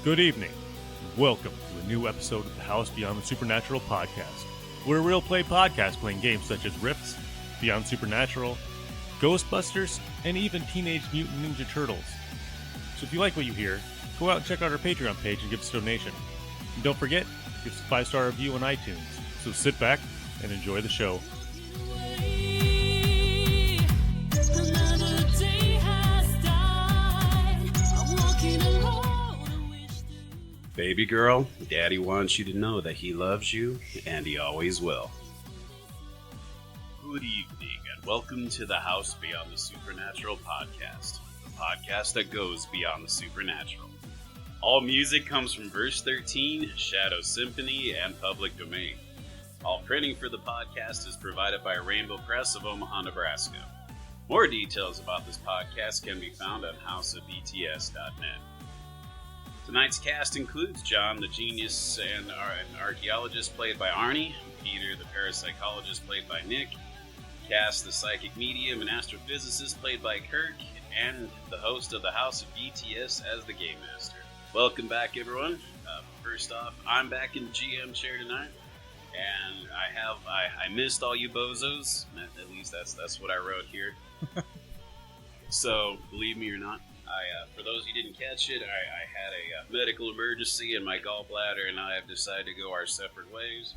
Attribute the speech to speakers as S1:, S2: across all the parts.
S1: Good evening. Welcome to a new episode of the House Beyond the Supernatural podcast. We're a real play podcast playing games such as Rifts, Beyond Supernatural, Ghostbusters, and even Teenage Mutant Ninja Turtles. So if you like what you hear, go out and check out our Patreon page and give us a donation. And don't forget, give us a 5-star review on iTunes. So sit back and enjoy the show.
S2: Baby girl, Daddy wants you to know that he loves you, and he always will. Good evening, and welcome to the House Beyond the Supernatural podcast, the podcast that goes beyond the supernatural. All music comes from Verse 13, Shadow Symphony, and Public Domain. All printing for the podcast is provided by Rainbow Press of Omaha, Nebraska. More details about this podcast can be found on houseofbts.net. Tonight's cast includes John the Genius and an archaeologist played by Arnie, Peter the parapsychologist played by Nick, Cass the psychic medium and astrophysicist played by Kirk, and the host of the House of BTS as the Game Master. Welcome back, everyone. First off, I'm back in the GM chair tonight, and I missed all you bozos. At least that's what I wrote here. So, believe me or not, for those who didn't catch it, I had a medical emergency and my gallbladder and I have decided to go our separate ways.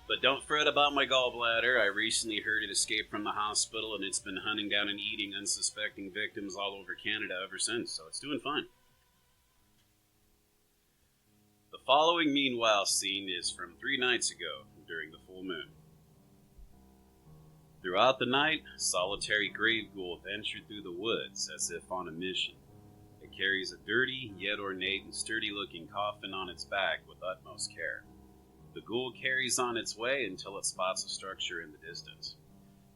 S2: But don't fret about my gallbladder. I recently heard it escaped from the hospital and it's been hunting down and eating unsuspecting victims all over Canada ever since, so it's doing fine. The following meanwhile scene is from 3 nights ago during the full moon. Throughout the night, a solitary grave ghoul ventured through the woods as if on a mission. It carries a dirty, yet ornate and sturdy-looking coffin on its back with utmost care. The ghoul carries on its way until it spots a structure in the distance.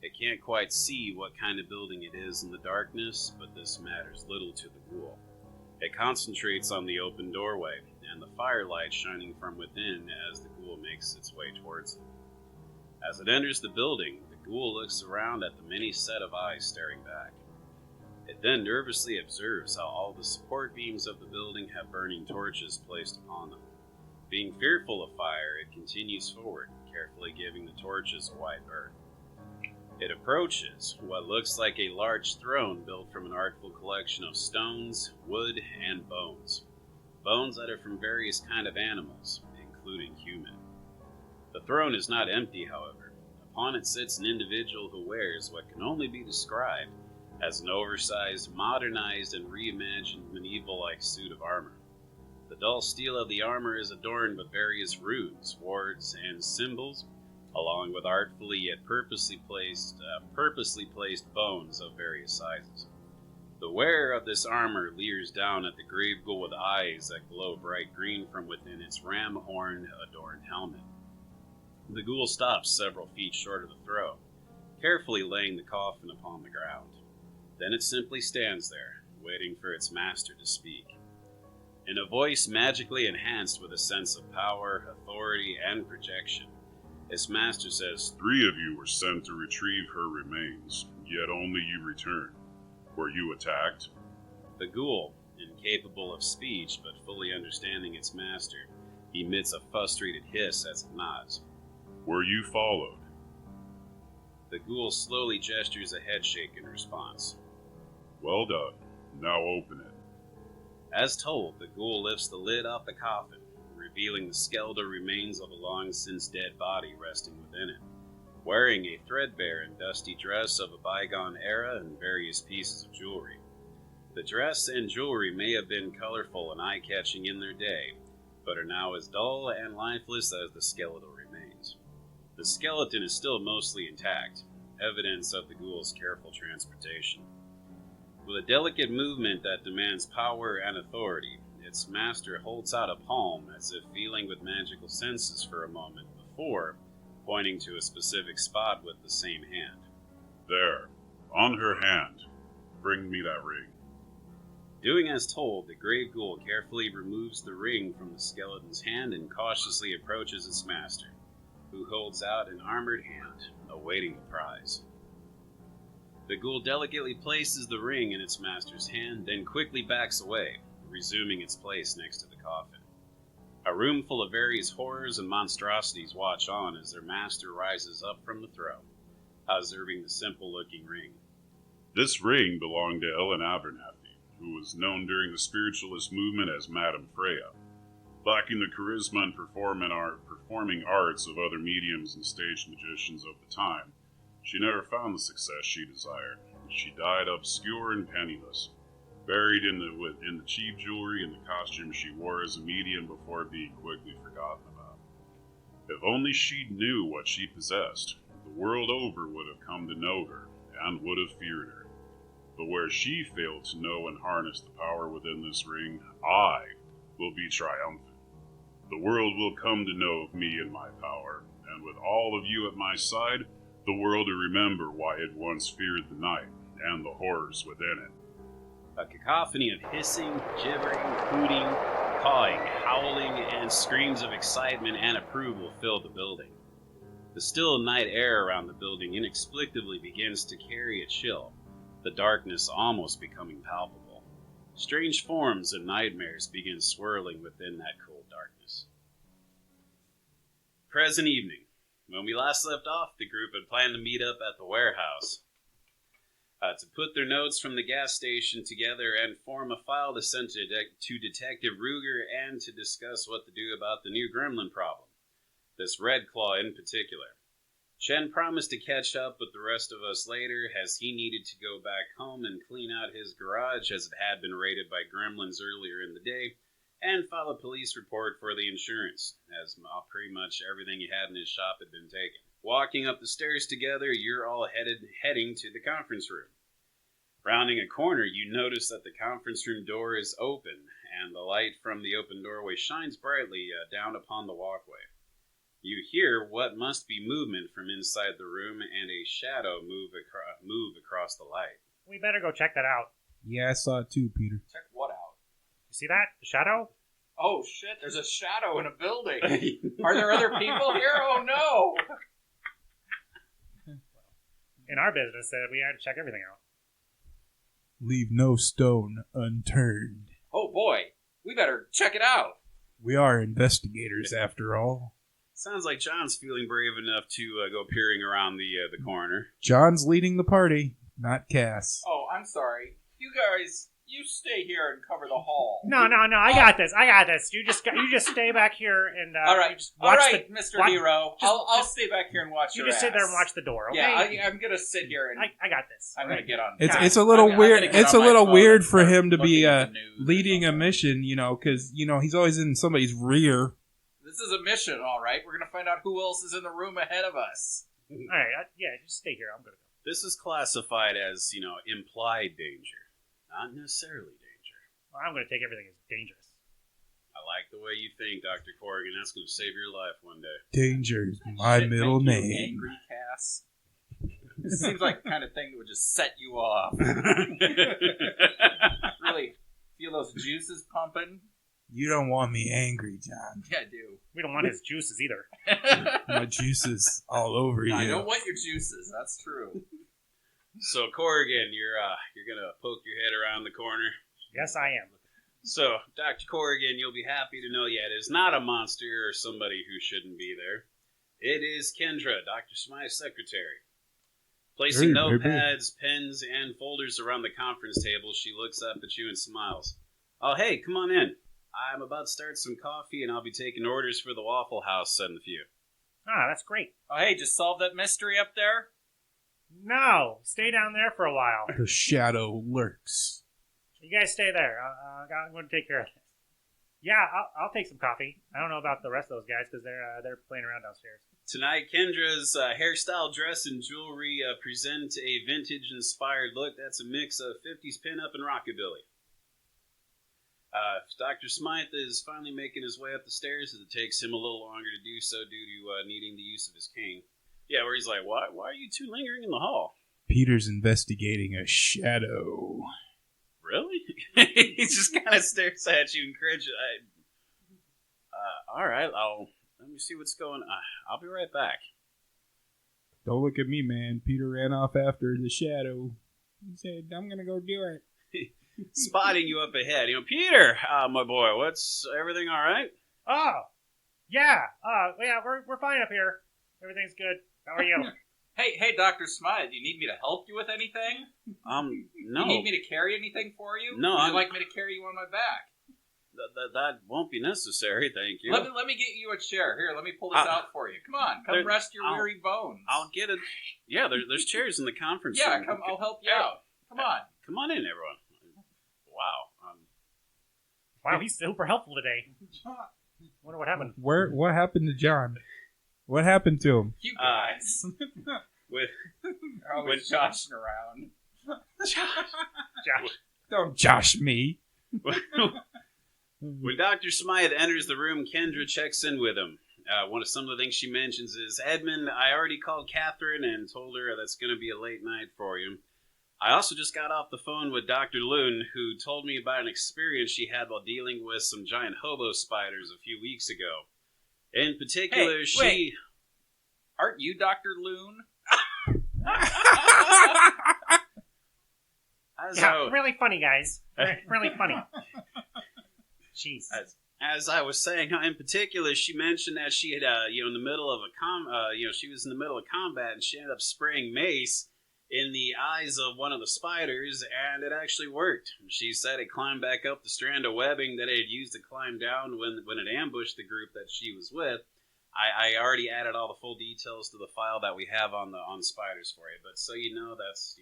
S2: It can't quite see what kind of building it is in the darkness, but this matters little to the ghoul. It concentrates on the open doorway and the firelight shining from within as the ghoul makes its way towards it. As it enters the building, the ghoul looks around at the many set of eyes staring back. It then nervously observes how all the support beams of the building have burning torches placed upon them. Being fearful of fire, it continues forward, carefully giving the torches a wide berth. It approaches what looks like a large throne built from an artful collection of stones, wood, and bones. Bones that are from various kind of animals, including human. The throne is not empty, however. Upon it sits an individual who wears what can only be described as an oversized, modernized, and reimagined medieval-like suit of armor. The dull steel of the armor is adorned with various runes, wards, and symbols, along with artfully yet purposely placed bones of various sizes. The wearer of this armor leers down at the grave ghoul with eyes that glow bright green from within its ram horn-adorned helmet. The ghoul stops several feet short of the throne, carefully laying the coffin upon the ground. Then it simply stands there, waiting for its master to speak. In a voice magically enhanced with a sense of power, authority, and projection, its master says,
S3: 3 of you were sent to retrieve her remains, yet only you returned. Were you attacked?
S2: The ghoul, incapable of speech but fully understanding its master, emits a frustrated hiss as it nods.
S3: Were you followed?
S2: The ghoul slowly gestures a headshake in response.
S3: Well done. Now open it.
S2: As told, the ghoul lifts the lid off the coffin, revealing the skeletal remains of a long-since-dead body resting within it, wearing a threadbare and dusty dress of a bygone era and various pieces of jewelry. The dress and jewelry may have been colorful and eye-catching in their day, but are now as dull and lifeless as the skeletal remains. The skeleton is still mostly intact, evidence of the ghoul's careful transportation. With a delicate movement that demands power and authority, its master holds out a palm as if feeling with magical senses for a moment before pointing to a specific spot with the same hand.
S3: There, on her hand. Bring me that ring.
S2: Doing as told, the grave ghoul carefully removes the ring from the skeleton's hand and cautiously approaches its master, who holds out an armored hand, awaiting the prize. The ghoul delicately places the ring in its master's hand, then quickly backs away, resuming its place next to the coffin. A room full of various horrors and monstrosities watch on as their master rises up from the throne, observing the simple-looking ring.
S3: This ring belonged to Ellen Abernathy, who was known during the spiritualist movement as Madame Freya. Lacking the charisma and performing arts of other mediums and stage magicians of the time, she never found the success she desired. She died obscure and penniless, buried in the cheap jewelry and the costume she wore as a medium before being quickly forgotten about. If only she knew what she possessed, the world over would have come to know her and would have feared her. But where she failed to know and harness the power within this ring, I will be triumphant. The world will come to know of me and my power, and with all of you at my side, the world will remember why it once feared the night and the horrors within it.
S2: A cacophony of hissing, gibbering, hooting, cawing, howling, and screams of excitement and approval filled the building. The still night air around the building inexplicably begins to carry a chill, the darkness almost becoming palpable. Strange forms and nightmares begin swirling within that cold darkness. Present evening. When we last left off, the group had planned to meet up at the warehouse to put their notes from the gas station together and form a file to send to Detective Ruger and to discuss what to do about the new gremlin problem, this Red Claw in particular. Chen promised to catch up with the rest of us later, as he needed to go back home and clean out his garage as it had been raided by gremlins earlier in the day, and file a police report for the insurance, as pretty much everything he had in his shop had been taken. Walking up the stairs together, you're all heading to the conference room. Rounding a corner, you notice that the conference room door is open, and the light from the open doorway shines brightly down upon the walkway. You hear what must be movement from inside the room, and a shadow move across the light.
S4: We better go check that out.
S5: Yeah, I saw it too, Peter.
S6: Check what out?
S4: You see that? The shadow?
S6: Oh shit, there's a shadow in a building. Are there other people here? Oh no!
S4: In our business, we had to check everything out.
S5: Leave no stone unturned.
S6: Oh boy, we better check it out.
S5: We are investigators, after all.
S2: Sounds like John's feeling brave enough to go peering around the corner.
S5: John's leading the party, not Cass.
S6: Oh, I'm sorry. You guys, you stay here and cover the hall.
S4: No, I got this. You just stay back here and
S6: all right,
S4: just watch
S6: Mr. Hero. I'll stay back here and watch
S4: you
S6: your
S4: just
S6: ass.
S4: sit there and watch the door, okay?
S6: Yeah, I'm gonna sit here and
S4: I got this.
S6: I'm gonna get on.
S5: It's a little weird. It's a little weird for him to be leading a mission, because he's always in somebody's rear.
S6: This is a mission, all right. We're gonna find out who else is in the room ahead of us.
S4: All right, just stay here. I'm gonna go.
S2: This is classified as, implied danger, not necessarily danger.
S4: Well, I'm gonna take everything as dangerous.
S2: I like the way you think, Dr. Corrigan. That's going to save your life one day.
S5: Danger's my middle name.
S6: Angry Cass. This seems like the kind of thing that would just set you off. Really feel those juices pumping?
S5: You don't want me angry, John.
S6: Yeah, I do.
S4: We don't want his juices either.
S5: My juices all over you.
S6: I don't want your juices. That's true.
S2: So, Corrigan, you're going to poke your head around the corner.
S4: Yes, I am.
S2: So, Dr. Corrigan, you'll be happy to know it is not a monster or somebody who shouldn't be there. It is Kendra, Dr. Smythe's secretary. Placing notepads, pens, and folders around the conference table, she looks up at you and smiles. Oh, hey, come on in. I'm about to start some coffee, and I'll be taking orders for the Waffle House in a few.
S4: Ah, that's great.
S6: Oh, hey, just solve that mystery up there?
S4: No, stay down there for a while.
S5: The shadow lurks.
S4: You guys stay there. I'm going to take care of this. Yeah, I'll take some coffee. I don't know about the rest of those guys because they're playing around downstairs.
S2: Tonight, Kendra's hairstyle, dress, and jewelry present a vintage-inspired look that's a mix of 50s pinup and rockabilly. Dr. Smythe is finally making his way up the stairs as it takes him a little longer to do so due to needing the use of his cane. Yeah, where he's like, why are you two lingering in the hall?
S5: Peter's investigating a shadow.
S2: Really? He just kind of stares at you incredulously. All right, let me see what's going on. I'll be right back.
S5: Don't look at me, man. Peter ran off after the shadow. He said, I'm going to go do it.
S2: spotting you up ahead. Peter, my boy, what's everything all right?
S4: Oh, yeah. We're fine up here. Everything's good. How are you?
S6: Hey, Dr. Smythe, do you need me to help you with anything?
S2: No.
S6: You need me to carry anything for you?
S2: No,
S6: Would you like me to carry you on my back?
S2: That won't be necessary, thank you.
S6: Let me get you a chair. Here, let me pull this out for you. Come on, come rest your weary bones.
S2: I'll get it. Yeah, there's chairs in the conference room.
S6: Yeah, come. I'll help you out. Come on.
S2: Come on in, everyone. Wow.
S4: Wow, he's super helpful today. Wonder what happened.
S5: What happened to John? What happened to him?
S6: You guys. They're always joshing around.
S4: Josh.
S5: Don't josh me.
S2: When Dr. Smythe enters the room, Kendra checks in with him. Some of the things she mentions is, Edmund, I already called Catherine and told her that's going to be a late night for you. I also just got off the phone with Dr. Loon, who told me about an experience she had while dealing with some giant hobo spiders a few weeks ago. In particular,
S6: Wait. Aren't you Dr. Loon?
S4: Really funny, guys. Really funny. Jeez.
S2: As I was saying, in particular, she mentioned that she had, in the middle of she was in the middle of combat and she ended up spraying mace in the eyes of one of the spiders, and it actually worked. She said it climbed back up the strand of webbing that it had used to climb down when it ambushed the group that she was with. I already added all the full details to the file that we have on spiders for you, but so you know, that's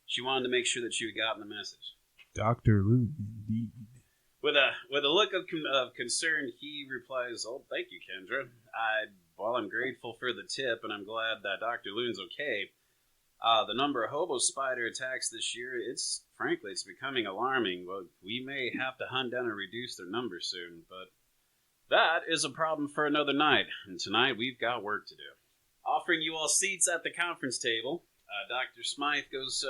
S2: she wanted to make sure that you had gotten the message.
S5: Dr. Loon, indeed.
S2: With a look of concern, he replies, "Oh, thank you, Kendra. I'm grateful for the tip, and I'm glad that Dr. Loon's okay. The number of hobo spider attacks this year, it's becoming alarming. Well, we may have to hunt down and reduce their numbers soon, but that is a problem for another night, and tonight we've got work to do." Offering you all seats at the conference table, Dr. Smythe goes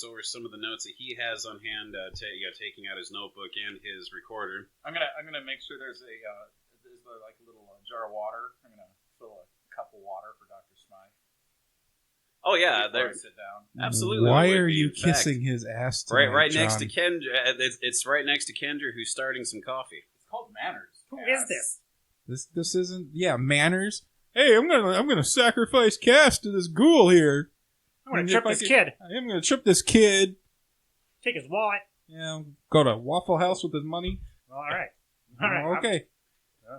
S2: over some of the notes that he has on hand, taking out his notebook and his recorder.
S6: I'm gonna make sure there's a little jar of water. I'm gonna fill a cup of water for Dr. Smythe.
S2: Oh yeah,
S6: before I sit down.
S2: Absolutely.
S5: Why are you kissing his ass tonight,
S2: right
S5: John?
S2: next to Kendra. It's right next to Kendra, who's starting some coffee.
S6: It's called manners.
S4: Who is this?
S5: This isn't manners. Hey, I'm gonna sacrifice Cass to this ghoul here.
S4: I'm gonna trip this kid.
S5: I'm gonna trip this kid.
S4: Take his wallet.
S5: Yeah, go to Waffle House with his money.
S4: All right.
S5: Okay.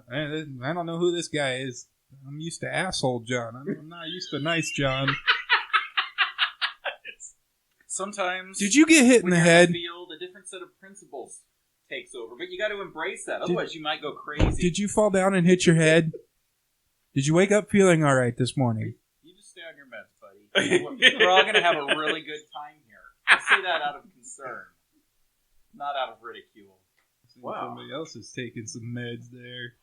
S5: I don't know who this guy is. I'm used to asshole John. I'm not used to nice John.
S6: Sometimes.
S5: Did you get hit in the head?
S6: Field, a different set of principles takes over, but you got to embrace that. Otherwise, you might go crazy.
S5: Did you fall down and hit your head? Did you wake up feeling all right this morning?
S6: You just stay on your meds, buddy. We're all going to have a really good time here. I say that out of concern, not out of ridicule.
S5: Wow. Somebody else is taking some meds there.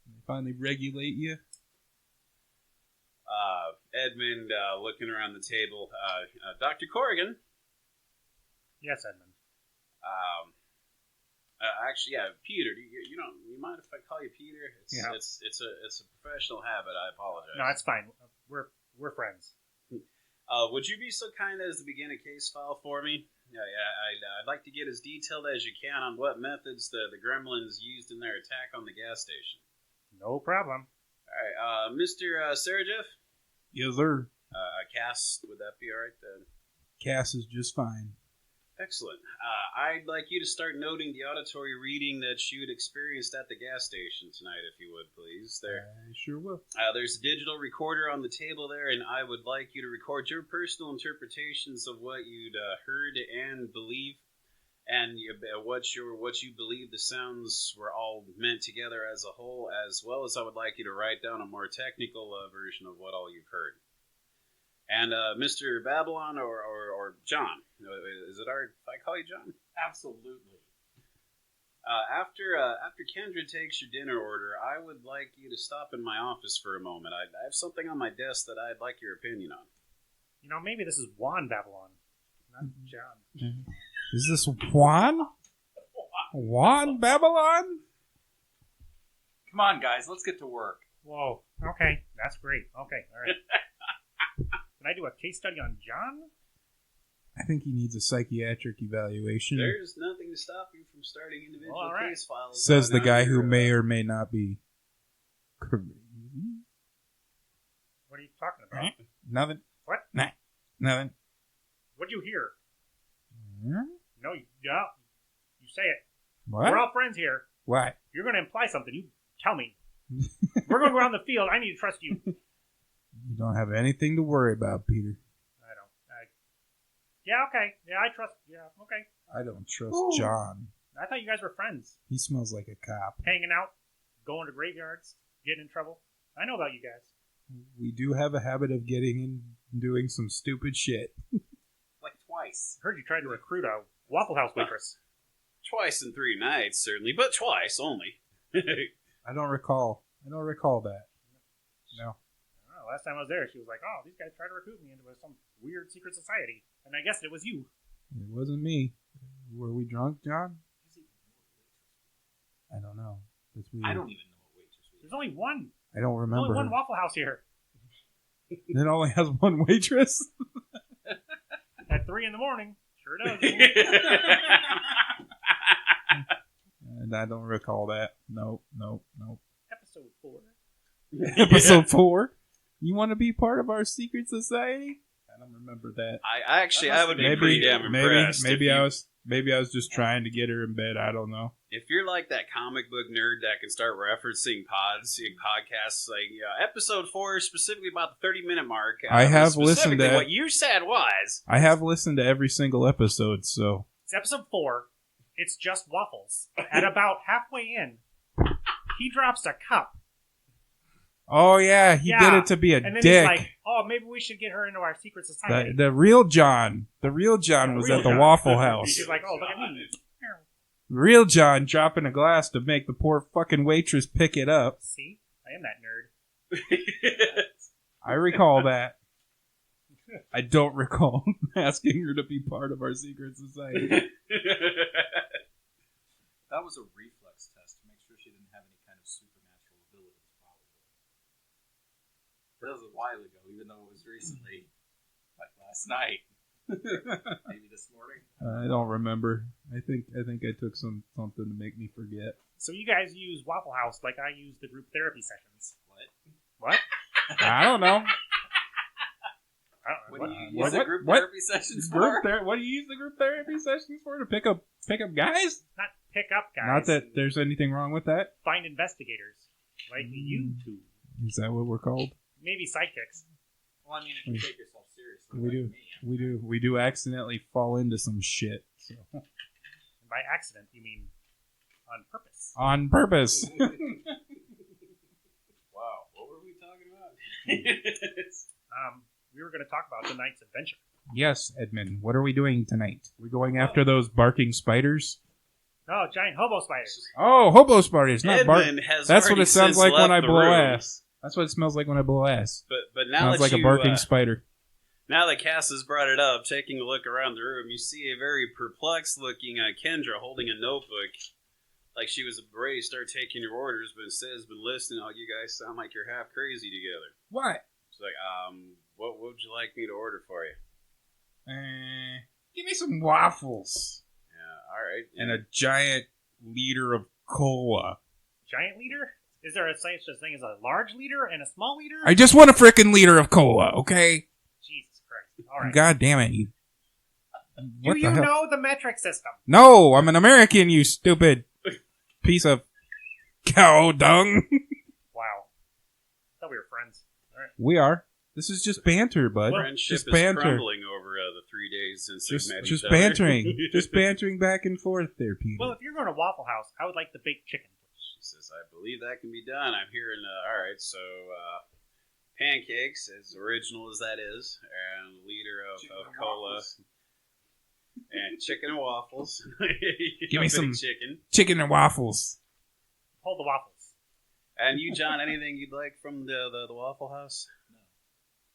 S5: They finally regulate you.
S2: Edmund, looking around the table. Dr. Corrigan.
S4: Yes, Edmund.
S2: Actually, yeah, Peter. You mind if I call you Peter? It's a professional habit. I apologize.
S4: No, it's fine. We're friends.
S2: Would you be so kind as to begin a case file for me? I'd like to get as detailed as you can on what methods the gremlins used in their attack on the gas station.
S4: No problem.
S2: All right, Mr. Sarajeff?
S5: Yes, sir.
S2: Cass, would that be all right then?
S5: Cass is just fine.
S2: Excellent. I'd like you to start noting the auditory reading that you had experienced at the gas station tonight, if you would, please. There.
S5: I sure will.
S2: There's a digital recorder on the table there, and I would like you to record your personal interpretations of what you'd heard and believe, and what you believe the sounds were all meant together as a whole, as well as I would like you to write down a more technical version of what all you've heard. And Mr. Babylon or John, is it alright if I call you John?
S6: Absolutely.
S2: After Kendra takes your dinner order, I would like you to stop in my office for a moment. I have something on my desk that I'd like your opinion on.
S4: Maybe this is Juan Babylon, not John.
S5: Is this Juan? Juan Babylon?
S6: Come on, guys, let's get to work.
S4: Whoa. Okay, that's great. Okay, all right. Can I do a case study on John?
S5: I think he needs a psychiatric evaluation.
S2: There's nothing to stop you from starting individual case files.
S5: Says the guy who may or may not be crazy.
S4: What are you talking about?
S5: Nothing.
S4: What?
S5: Nah. Nothing.
S4: What'd you hear?
S5: Hmm?
S4: No, you say it.
S5: What?
S4: We're all friends here.
S5: What?
S4: You're going to imply something. You tell me. We're going to go around the field. I need to trust you.
S5: You don't have anything to worry about, Peter.
S4: I don't. Yeah, okay. Yeah, I trust. Yeah, okay.
S5: I don't trust
S4: Ooh.
S5: John.
S4: I thought you guys were friends.
S5: He smells like a cop.
S4: Hanging out, going to graveyards, getting in trouble. I know about you guys.
S5: We do have a habit of getting in and doing some stupid shit.
S6: Like twice.
S4: Heard you tried to recruit a Waffle House waitress.
S2: Twice in 3 nights, certainly, but twice only.
S5: I don't recall that. No.
S4: Last time I was there, she was like, "Oh, these guys tried to recruit me into some weird secret society," and I guessed it was you.
S5: It wasn't me. Were we drunk, John? I don't know. That's weird.
S6: I don't even know what waitress we
S4: There's only one.
S5: I don't
S4: There's
S5: remember.
S4: only one Waffle House here.
S5: It only has one waitress?
S4: At 3 a.m. Sure does.
S5: And I don't recall that. Nope.
S4: Episode 4.
S5: Episode 4? You want to be part of our secret society? I don't remember that.
S2: I would be pretty damn impressed.
S5: Maybe I was just trying to get her in bed. I don't know.
S2: If you're like that comic book nerd that can start referencing podcasts, like episode 4, specifically about the 30-minute mark.
S5: I have listened to
S2: what you said was.
S5: I have listened to every single episode, so.
S4: It's episode 4. It's just waffles. At about halfway in, he drops a cup.
S5: Oh, yeah, he did it to be a
S4: and then
S5: dick.
S4: He's like, oh, maybe we should get her into our secret society.
S5: The real John was at the Waffle House.
S4: She's like, oh, look at me.
S5: Real John dropping a glass to make the poor fucking waitress pick it up.
S4: See? I am that nerd.
S5: I recall that. I don't recall asking her to be part of our secret society.
S6: That was a reflex test to make sure she didn't have any kind of supernatural abilities, probably. That was a while ago, even though it was recently. Like last night. Maybe this morning.
S5: I don't remember. I think I took something to make me forget.
S4: So you guys use Waffle House like I use the group therapy sessions. What?
S5: I don't know.
S6: What do you use the group therapy sessions for?
S5: What do you use the group therapy sessions for? To pick up guys?
S4: Not pick up guys.
S5: Not that there's anything wrong with that.
S4: Find investigators. Like you two.
S5: Is that what we're called?
S4: Maybe sidekicks.
S6: Well, I mean, if you take yourself seriously.
S5: We do accidentally fall into some shit. So.
S4: And by accident, you mean on purpose.
S5: On purpose.
S2: Wow, what were we talking about?
S4: We were going to talk about tonight's adventure.
S5: Yes, Edmund. What are we doing tonight? We're going after those barking spiders?
S4: No, giant hobo spiders.
S5: Oh, hobo spiders, not bark. That's what it sounds like when I blow
S2: room.
S5: ass. That's what it smells like when I blow ass.
S2: But now
S5: sounds
S2: that
S5: like a barking spider.
S2: Now that Cass has brought it up, taking a look around the room, you see a very perplexed-looking Kendra holding a notebook, like she was ready to start taking your orders, but instead has been listening. Oh, you guys sound like you're half crazy together.
S5: What?
S2: She's like, what would you like me to order for you?
S5: Give me some waffles.
S2: Yeah, all right.
S5: And a giant liter of cola.
S4: Giant liter? Is there such thing as a large liter and a small liter?
S5: I just want a frickin' liter of cola, okay?
S4: Jesus Christ. All right.
S5: God damn it. You.
S4: Do you know the metric system?
S5: No, I'm an American, you stupid piece of cow dung.
S4: Wow. I thought we were friends. All right.
S5: We are. This is just banter, bud.
S2: Friendship
S5: just banter.
S2: is crumbling over the 3 days since they met
S5: just
S2: each other.
S5: bantering. Just bantering back and forth there, Peter.
S4: Well, if you're going to Waffle House, I would like the baked chicken.
S2: She says, I believe that can be done. I'm hearing, all right, so pancakes, as original as that is, and a liter of cola, and chicken and waffles.
S5: Give me some chicken and waffles.
S4: Hold the waffles.
S2: And you, John, anything you'd like from the Waffle House?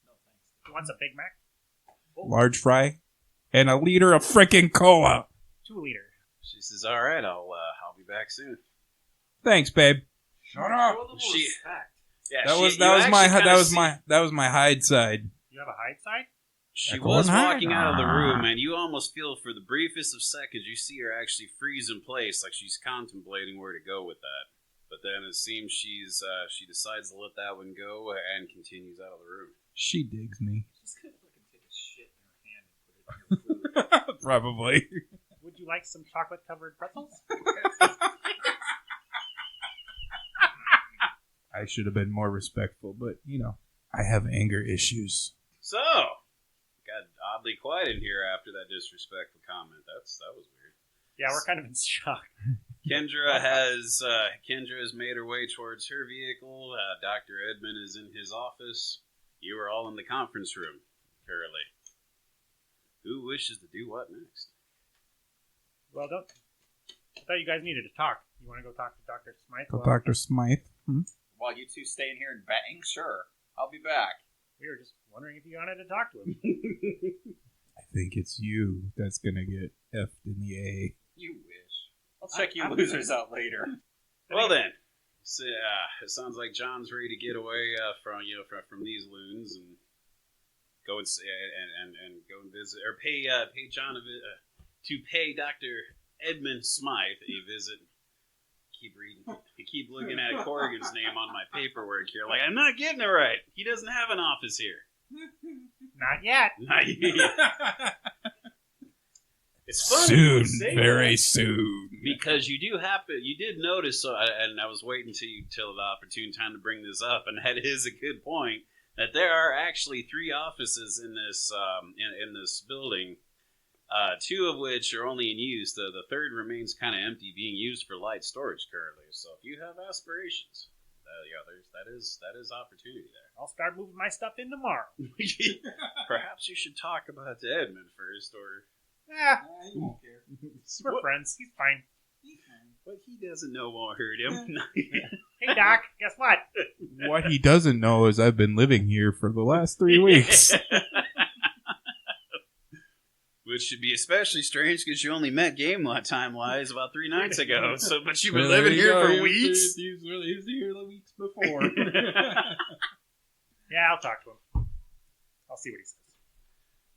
S6: No thanks.
S4: You want some Big Mac?
S5: Large fry, and a liter of frickin' cola.
S4: 2 liter.
S2: She says, all right, I'll be back soon.
S5: Thanks, babe.
S6: Shut up.
S2: Yeah,
S5: that was my hide side.
S4: You have a hide side?
S2: She was walking out of the room, and you almost feel for the briefest of seconds you see her actually freeze in place, like she's contemplating where to go with that. But then it seems she decides to let that one go and continues out of the room.
S5: She digs me.
S6: She's gonna fucking take a shit in her hand and put it in her food.
S5: Probably.
S4: Would you like some chocolate-covered pretzels?
S5: I should have been more respectful, but, I have anger issues.
S2: So, got oddly quiet in here after that disrespectful comment. That was weird.
S4: Yeah, we're kind of in shock.
S2: Kendra has made her way towards her vehicle. Dr. Edmund is in his office. You are all in the conference room currently. Who wishes to do what next?
S4: Well, I thought you guys needed to talk. You want to go talk to Dr. Smythe?
S5: Go Dr. Smythe.
S6: While you two stay in here and bang, sure. I'll be back.
S4: We were just wondering if you wanted to talk to him.
S5: I think it's you that's going to get F'd in the A.
S6: You wish. I'll check you losers out later.
S2: Well then, so, it sounds like John's ready to get away from these loons and go and go and visit or pay John to pay Dr. Edmund Smythe a visit. Keep looking at Corrigan's name on my paperwork here. Like, I'm not getting it right. He doesn't have an office here.
S4: Not yet.
S2: Not yet. It's funny.
S5: Soon, very soon.
S2: Because you did notice, and I was waiting till the opportune time to bring this up, and that is a good point, that there are actually 3 offices in this in this building. 2 of which are only in use. The third remains kind of empty, being used for light storage currently. So if you have aspirations, that is opportunity there.
S4: I'll start moving my stuff in tomorrow.
S2: Perhaps you should talk about to Edmund first, or
S6: He won't care.
S4: We're friends. He's fine.
S2: What he doesn't know won't hurt him.
S4: Hey, Doc, guess what?
S5: What he doesn't know is I've been living here for the last 3 weeks.
S2: Which should be especially strange because you only met time-wise about 3 nights ago. But you've been
S5: Well,
S2: living here for
S5: He
S2: weeks.
S5: was here the weeks before.
S4: Yeah, I'll talk to him. I'll see what he says.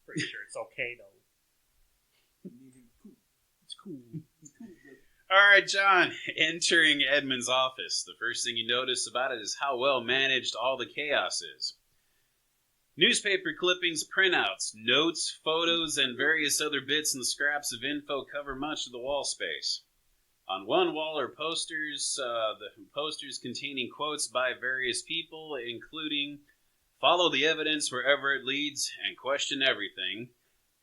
S4: Pretty sure it's okay, though.
S5: It's cool.
S2: All right, John. Entering Edmund's office, the first thing you notice about it is how well managed all the chaos is. Newspaper clippings, printouts, notes, photos, and various other bits and scraps of info cover much of the wall space. On one wall are posters, the posters containing quotes by various people, including "Follow the evidence wherever it leads and question everything,"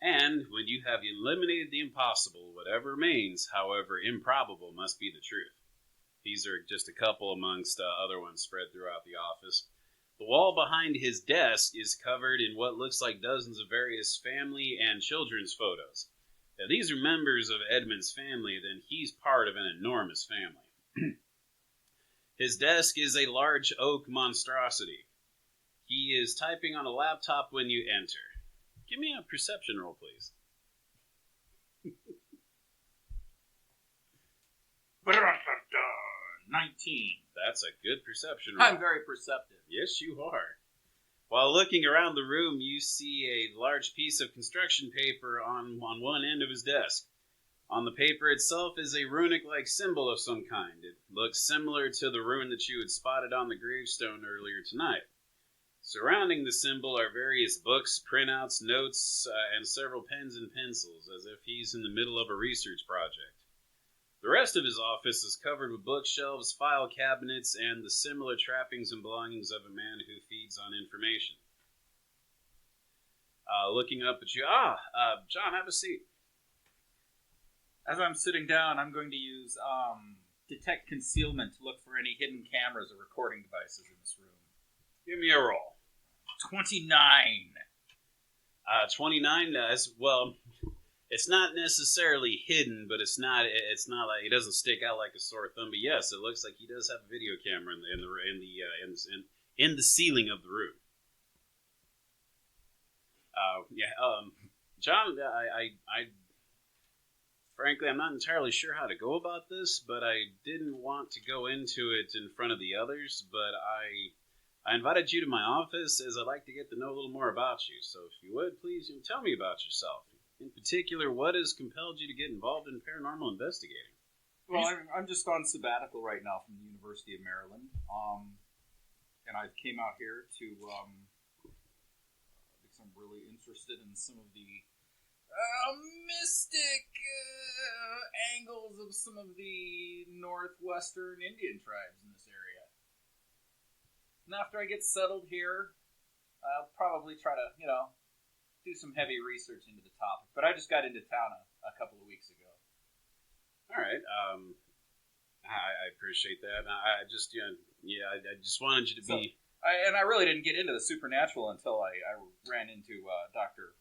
S2: and "When you have eliminated the impossible, whatever remains, however improbable, must be the truth." These are just a couple amongst other ones spread throughout the office. The wall behind his desk is covered in what looks like dozens of various family and children's photos. Now, these are members of Edmund's family, then he's part of an enormous family. His desk is a large oak monstrosity. He is typing on a laptop when you enter. Give me a perception roll, please.
S6: 19.
S2: That's a good perception roll.
S6: I'm very perceptive.
S2: Yes, you are. While looking around the room, you see a large piece of construction paper on one end of his desk. On the paper itself is a runic-like symbol of some kind. It looks similar to the rune that you had spotted on the gravestone earlier tonight. Surrounding the symbol are various books, printouts, notes, and several pens and pencils, as if he's in the middle of a research project. The rest of his office is covered with bookshelves, file cabinets, and the similar trappings and belongings of a man who feeds on information. Looking up at you, John, have a seat.
S6: As I'm sitting down, I'm going to use detect concealment to look for any hidden cameras or recording devices in this room.
S2: Give me a roll.
S6: 29.
S2: 29 does, well, it's not necessarily hidden, but it's not like it doesn't stick out like a sore thumb. But yes, it looks like he does have a video camera in the ceiling of the room. John, I frankly, I'm not entirely sure how to go about this, but I didn't want to go into it in front of the others. But I invited you to my office as I'd like to get to know a little more about you. So if you would, please tell me about yourself. In particular, what has compelled you to get involved in paranormal investigating?
S6: Well, I'm just on sabbatical right now from the University of Maryland, and I came out here to because I'm really interested in some of the mystic angles of some of the northwestern Indian tribes in this area. And after I get settled here, I'll probably try to, do some heavy research into the topic. But I just got into town a couple of weeks ago.
S2: All right. I appreciate that. I just, I just wanted you to be.
S6: I really didn't get into the supernatural until I ran into Dr.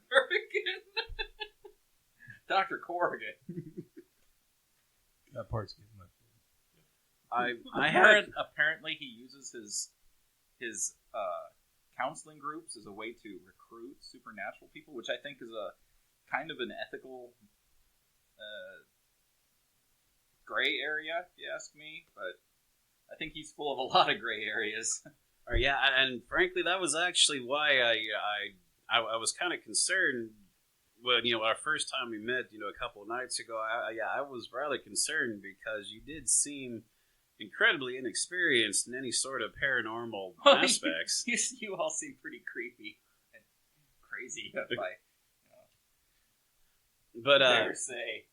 S6: Corrigan. Dr. Corrigan.
S5: That part's getting left in.
S6: Apparently he uses his counseling groups as a way to recruit supernatural people, which I think is a kind of an ethical gray area, if you ask me. But I think he's full of a lot of gray areas.
S2: Yeah, and frankly, that was actually why I was kind of concerned when our first time we met, a couple of nights ago. I was rather concerned because you did seem incredibly inexperienced in any sort of paranormal aspects.
S6: You all seem pretty creepy and crazy, if I dare say.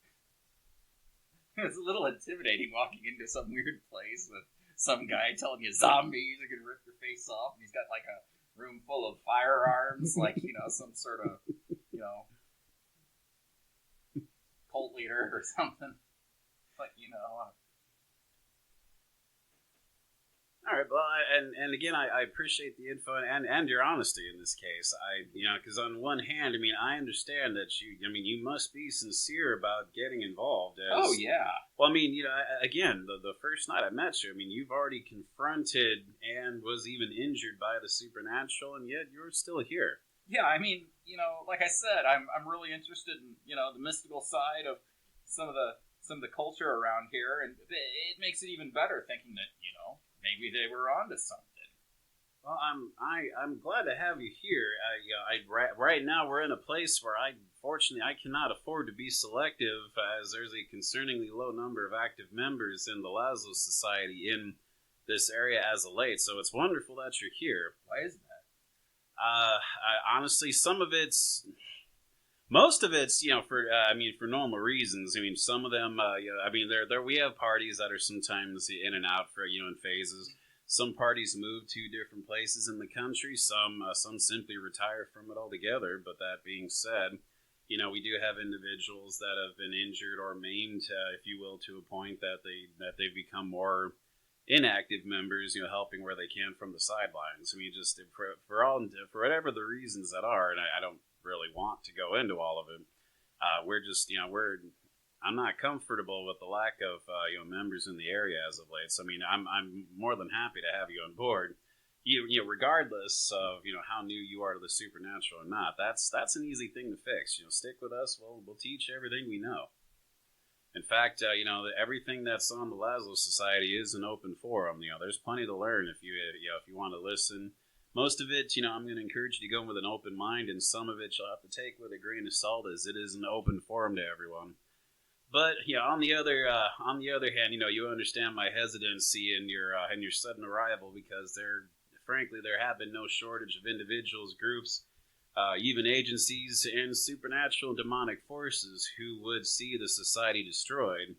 S6: It's a little intimidating walking into some weird place with some guy telling you zombies are going to rip your face off, and he's got like a room full of firearms, like, some sort of, cult leader or something. But,
S2: All right, well, and again, I appreciate the info and your honesty in this case. Because on one hand, I understand that you must be sincere about getting involved.
S6: Oh, yeah.
S2: Well, again, the first night I met you, you've already confronted and was even injured by the supernatural, and yet you're still here.
S6: Yeah, like I said, I'm really interested in, the mystical side of some of the culture around here, and it makes it even better thinking that, maybe they were onto something.
S2: Well, I'm glad to have you here. Right now we're in a place where unfortunately I cannot afford to be selective, as there's a concerningly low number of active members in the Laszlo Society in this area as of late. So it's wonderful that you're here.
S6: Why is that?
S2: Honestly, most of it's for normal reasons. Some of them we have parties that are sometimes in and out for in phases. Some parties move to different places in the country. Some simply retire from it altogether. But that being said, we do have individuals that have been injured or maimed, if you will, to a point that they've become more inactive members, helping where they can from the sidelines. Just for whatever the reasons that are, and I don't really want to go into all of it. I'm not comfortable with the lack of members in the area as of late. So I'm more than happy to have you on board. Regardless of how new you are to the supernatural or not, that's an easy thing to fix. Stick with us. We'll teach everything we know. In fact, everything that's on the Laszlo Society is an open forum. There's plenty to learn if you want to listen. Most of it, I'm going to encourage you to go in with an open mind, and some of it you'll have to take with a grain of salt, as it is an open forum to everyone. But on the other hand, you understand my hesitancy in your sudden arrival, because there have been no shortage of individuals, groups, even agencies, and supernatural and demonic forces who would see the society destroyed.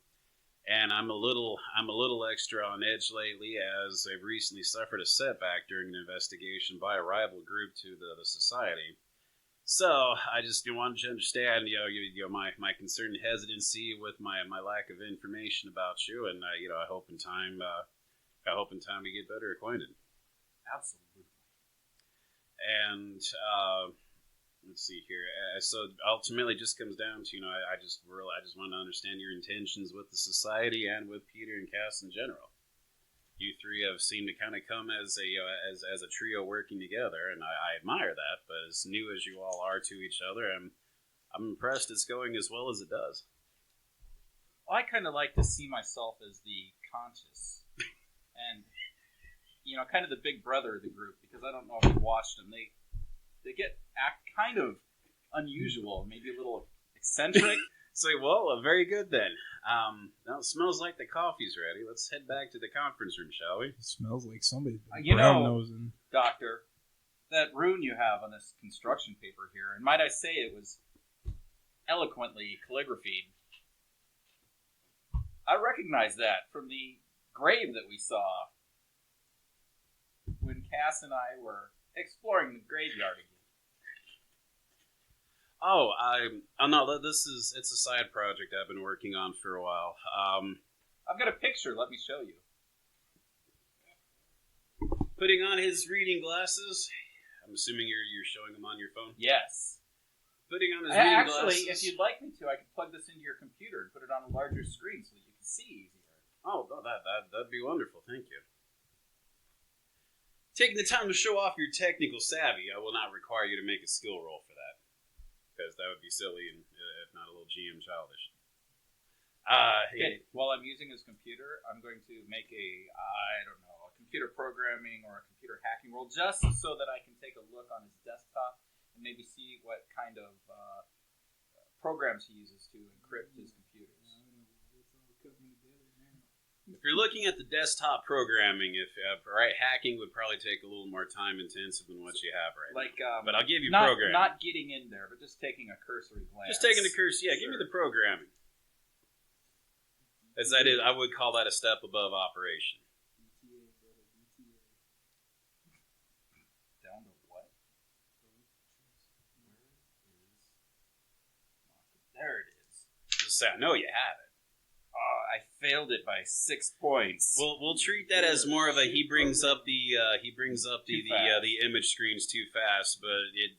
S2: And I'm a little extra on edge lately, as I've recently suffered a setback during an investigation by a rival group to the society. So I just wanted you to understand, my concerned hesitancy with my lack of information about you, and I hope in time we get better acquainted.
S6: Absolutely.
S2: And let's see here. So ultimately, it just comes down to I just want to understand your intentions with the society and with Peter and Cass in general. You three have seemed to kind of come as a trio working together, and I admire that. But as new as you all are to each other, I'm impressed it's going as well as it does.
S6: I kind of like to see myself as the conscious and, kind of the big brother of the group, because I don't know if you've watched them. They act kind of unusual, maybe a little eccentric.
S2: So, well, very good then. Now it smells like the coffee's ready. Let's head back to the conference room, shall we?
S5: It smells like somebody's been
S6: You know,
S5: brown-nosing.
S6: Doctor, that rune you have on this construction paper here, and might I say it was eloquently calligraphied. I recognize that from the grave that we saw when Cass and I were exploring the graveyard again.
S2: Oh, no, it's a side project I've been working on for a while.
S6: I've got a picture, let me show you.
S2: Putting on his reading glasses. I'm assuming you're showing them on your phone?
S6: Yes.
S2: Putting on his reading glasses.
S6: Actually, if you'd like me to, I could plug this into your computer and put it on a larger screen so that you can see easier.
S2: Oh, that'd be wonderful, thank you. Taking the time to show off your technical savvy, I will not require you to make a skill roll for that. Because that would be silly and, if not, a little GM childish.
S6: Okay, while I'm using his computer, I'm going to make a computer programming or a computer hacking roll, just so that I can take a look on his desktop and maybe see what kind of programs he uses to encrypt his computers.
S2: If you're looking at the desktop programming, hacking would probably take a little more time intensive than what you have right now. But I'll give you programming.
S6: Not getting in there, but just taking a cursory glance.
S2: Just taking the cursor, yeah. Sure. Give me the programming. As that is, I would call that a step above operation.
S6: Down to what? There it is.
S2: Just say, I know you have it.
S6: I failed it by 6 points.
S2: We'll treat that as more of a he brings up the image screens too fast, but it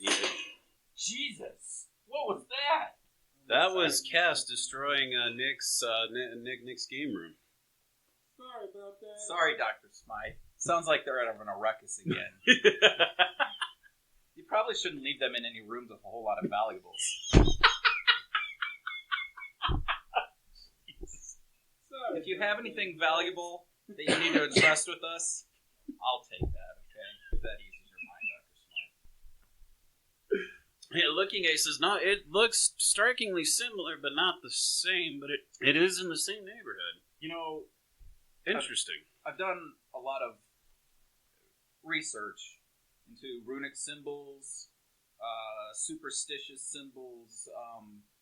S6: Jesus, what was that?
S2: That was Cass destroying Nick's game room.
S5: Sorry about that.
S6: Sorry, Dr. Smythe. Sounds like they're having a ruckus again. You probably shouldn't leave them in any rooms with a whole lot of valuables. If you have anything valuable that you need to entrust with us, I'll take that, okay? If that eases your mind, Dr. Smythe.
S2: Yeah, looking at it says, no, it looks strikingly similar, but not the same, but it is in the same neighborhood. Interesting.
S6: I've done a lot of research into runic symbols, superstitious symbols,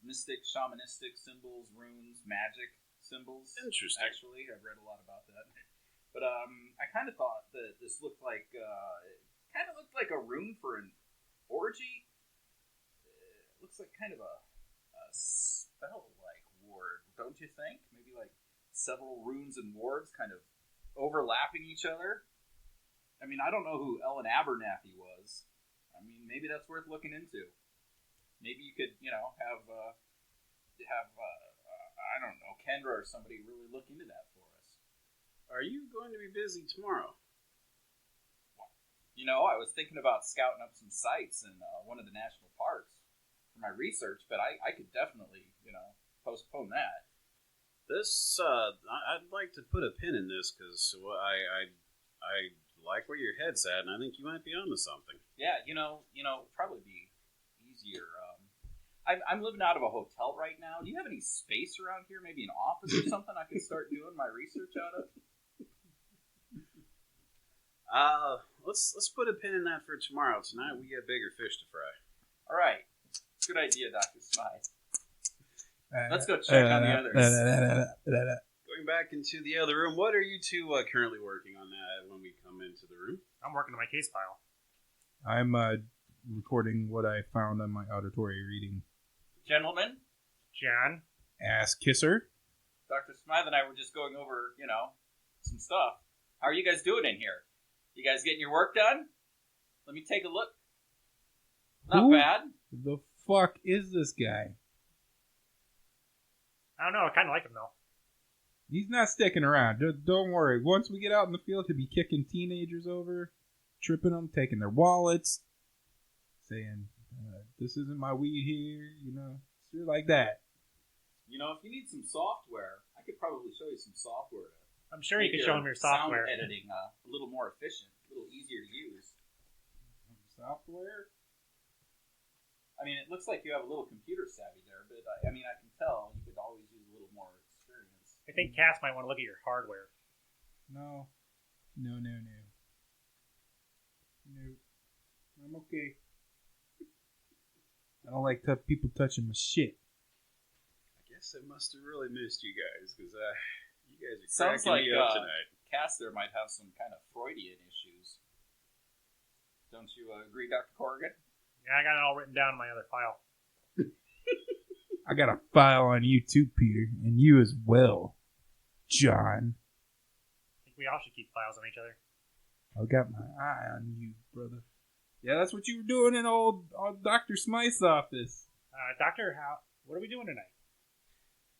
S6: mystic, shamanistic symbols, runes, magic symbols.
S2: Interesting.
S6: Actually, I've read a lot about that. But I kind of thought that this looked like a rune for an orgy. It looks like kind of a spell-like ward, don't you think? Maybe like several runes and wards kind of overlapping each other. I mean, I don't know who Ellen Abernathy was. I mean, maybe that's worth looking into. Maybe you could, have I don't know, Kendra or somebody really look into that for us.
S2: Are you going to be busy tomorrow?
S6: I was thinking about scouting up some sites in one of the national parks for my research, but I could definitely, postpone that.
S2: This, I'd like to put a pin in this because I like where your head's at, and I think you might be onto something.
S6: Yeah, probably be easier. I'm living out of a hotel right now. Do you have any space around here? Maybe an office or something I could start doing my research out of?
S2: Let's put a pin in that for tomorrow. Tonight we got bigger fish to fry.
S6: All right. Good idea, Dr. Smythe. Let's go check on the others.
S2: Going back into the other room, what are you two currently working on when we come into the room?
S4: I'm working on my case file.
S5: I'm recording what I found on my auditory reading.
S6: Gentlemen,
S4: John,
S5: Ass kisser.
S6: Dr. Smythe and I were just going over, some stuff. How are you guys doing in here? You guys getting your work done? Let me take a look. Not bad.
S5: The fuck is this guy?
S4: I don't know. I kind of like him, though.
S5: He's not sticking around. Don't worry. Once we get out in the field, he'll be kicking teenagers over, tripping them, taking their wallets, saying, this isn't my weed here, shit like that.
S6: if you need some software, I could probably show you some software to
S4: I'm sure you
S6: make
S4: could show him your software.
S6: sound editing a little more efficient, a little easier to use.
S5: Software?
S6: I mean, it looks like you have a little computer savvy there, but I can tell you could always use a little more experience.
S4: I think Cass might want to look at your hardware.
S5: No. No. I'm okay. I don't like people touching my shit.
S2: I guess I must have really missed you guys, because you guys are
S6: Sounds
S2: cracking
S6: like
S2: me up tonight.
S6: Cass there might have some kind of Freudian issues. Don't you agree, Dr. Corrigan?
S4: Yeah, I got it all written down in my other file.
S5: I got a file on you too, Peter, and you as well, John.
S4: I think we all should keep files on each other.
S5: I got my eye on you, brother. Yeah, that's what you were doing in old Dr. Smythe's office.
S4: Doctor, what are we doing tonight?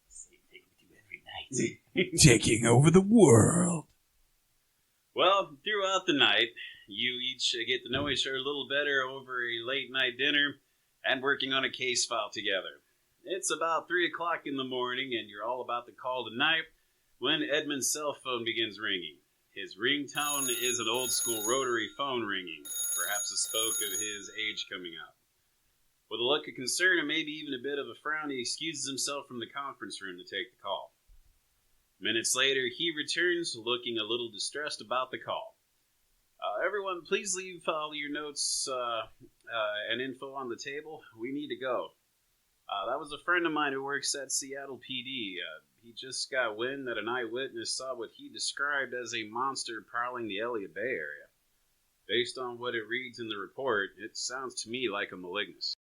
S6: Same thing we do every night.
S5: Taking over the world.
S2: Well, throughout the night, you each get to know each other a little better over a late night dinner and working on a case file together. It's about 3 o'clock in the morning, and you're all about to call tonight when Edmund's cell phone begins ringing. His ringtone is an old-school rotary phone ringing, perhaps a spoke of his age coming up. With a look of concern and maybe even a bit of a frown, he excuses himself from the conference room to take the call. Minutes later, he returns, looking a little distressed about the call. Everyone, please leave all your notes and info on the table. We need to go. That was a friend of mine who works at Seattle PD. He just got wind that an eyewitness saw what he described as a monster prowling the Elliott Bay area. Based on what it reads in the report, it sounds to me like a malignus.